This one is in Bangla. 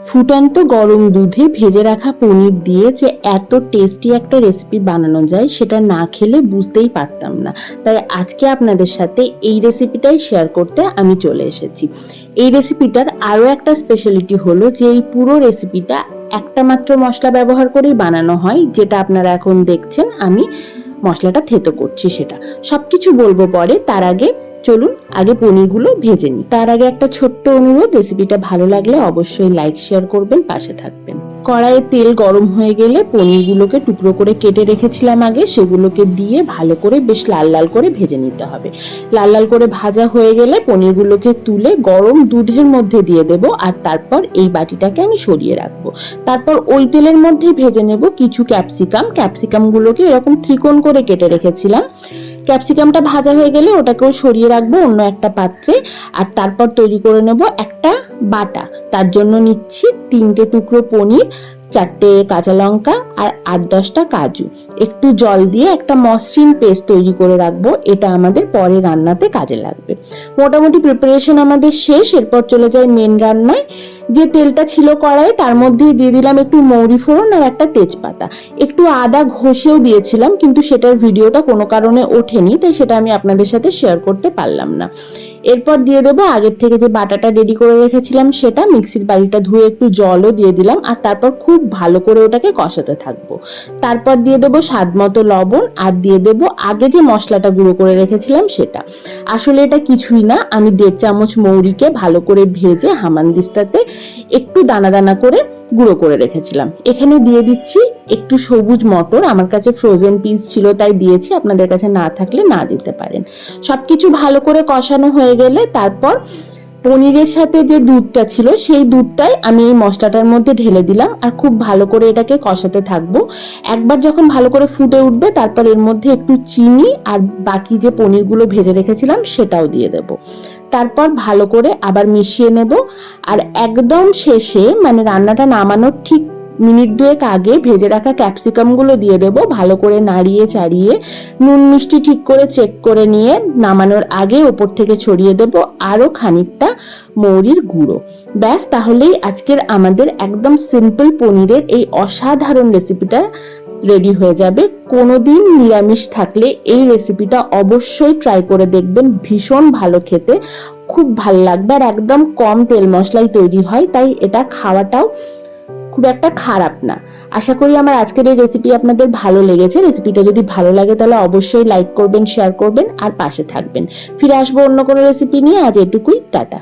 ফুটন্ত গরম দুধে ভেজে রাখা পনির দিয়ে যে এত টেস্টি একটা রেসিপি বানানো যায় সেটা না খেলে বুঝতেই পারতাম না। তাই আজকে আপনাদের সাথে এই রেসিপিটাই শেয়ার করতে আমি চলে এসেছি। এই রেসিপিটার আরও একটা স্পেশালিটি হলো যে এই পুরো রেসিপিটা একটা মাত্র মশলা ব্যবহার করেই বানানো হয়, যেটা আপনারা এখন দেখছেন আমি মশলাটা থেতো করছি। সেটা সবকিছু বলবো পরে, তার আগে চলুন আগে পনিরগুলো ভেজে নিই। তার আগে একটা ছোট্ট অনুরোধ, রেসিপিটা ভালো লাগলে অবশ্যই লাইক শেয়ার করবেন, পাশে থাকবেন। কড়াইয়ে তেল গরম হয়ে গেলে পনিরগুলোকে টুকরো করে কেটে রেখেছিলাম আগে, সেগুলোকে দিয়ে ভালো করে বেশ লাল লাল করে ভেজে নিতে হবে। লাল লাল করে ভাজা হয়ে গেলে পনিরগুলোকে তুলে গরম দুধের মধ্যে দিয়ে দেব, আর তারপর এই বাটিটাকে আমি সরিয়ে রাখবো। তারপর ওই তেলের মধ্যে ভেজে নেব কিছু ক্যাপসিকামগুলোকে এরকম ত্রিকোণ করে কেটে রেখেছিলাম। ক্যাপসিকামটা ভাজা হয়ে গেলে ওটাকেও সরিয়ে রাখবো অন্য একটা পাত্রে। আর তারপর তৈরি করে নেব একটা বাটা। তার জন্য নিচ্ছি 3টে টুকরো পনির, 4টে কাঁচা লঙ্কা আর 8-10টা কাজু। একটু জল দিয়ে একটা মসৃণ পেস্ট তৈরি করে রাখবো, এটা আমাদের পরে রান্নাতে কাজে লাগবে। মোটামুটি প্রিপারেশন আমাদের শেষ, এরপর চলে যায় মেন রান্নায়। যে তেলটা ছিল কড়াইয়ে তার মধ্যেই দিয়ে দিলাম একটু মৌরি ফোড়ন আর একটা তেজপাতা। একটু আদা ঘষেও দিয়েছিলাম, কিন্তু সেটার ভিডিওটা কোনো কারণে ওঠেনি, তাই সেটা আমি আপনাদের সাথে শেয়ার করতে পারলাম না। এরপর দিয়ে দেবো আগের থেকে যে বাটাটা রেডি করে রেখেছিলাম সেটা, মিক্সির বাটিটা ধুয়ে একটু জলও দিয়ে দিলাম, আর তারপর খুব ভালো করে ওটাকে কষাতে থাকবো। তারপর দিয়ে দেবো স্বাদ মতো লবণ, আর দিয়ে দেবো আগে যে মশলাটা গুঁড়ো করে রেখেছিলাম সেটা। আসলে এটা কিছুই না, আমি 1.5 চামচ মৌরিকে ভালো করে ভেজে হামানদিস্তাতে একটু দানা দানা করে গুঁড়ো করে রেখেছিলাম। এখানে দিয়ে দিচ্ছি একটু সবুজ মটর, আমার কাছে ফ্রোজেন পিস ছিল তাই দিয়েছি, আপনাদের কাছে না থাকলে না দিতে পারেন। সবকিছু ভালো করে কষানো হয়ে গেলে তারপর পনিরের সাথে যে দুধটা ছিল সেই দুধটাই আমি এই মশলাটার মধ্যে ঢেলে দিলাম, আর খুব ভালো করে এটাকে কষাতে থাকবো। একবার যখন ভালো করে ফুটে উঠবে তারপর এর মধ্যে একটু চিনি আর বাকি যে পনিরগুলো ভেজে রেখেছিলাম সেটাও দিয়ে দেব। তারপর ভালো করে আবার মিশিয়ে নেব, আর একদম শেষে মানে রান্নাটা নামানোর ঠিক মিনিট 2 আগে ভেজে রাখা ক্যাপসিকামগুলো দিয়ে দেব। ভালো করে নাড়িয়ে চাড়িয়ে নুন মিষ্টি ঠিক করে চেক করে নিয়ে নামানোর আগে ওপর থেকে ছড়িয়ে দেব আরো খানিকটা মৌরির গুঁড়ো। ব্যাস, তাহলেই আজকের আমাদের একদম সিম্পল পনিরের এই অসাধারণ রেসিপিটা রেডি হয়ে যাবে। কোনোদিন নিরামিষ থাকলে এই রেসিপিটা অবশ্যই ট্রাই করে দেখবেন, ভীষণ ভালো খেতে, খুব ভালো লাগবে, আর একদম কম তেল মশলায় তৈরি হয়, তাই এটা খাওয়াটাও খুব একটা খারাপ না। আশা করি আমার আজকের এই রেসিপি আপনাদের ভালো লেগেছে। রেসিপিটা যদি ভালো লাগে তাহলে অবশ্যই লাইক করবেন, শেয়ার করবেন আর পাশে থাকবেন। ফিরে আসবো অন্য কোনো রেসিপি নিয়ে। আজ এটুকুই, টাটা।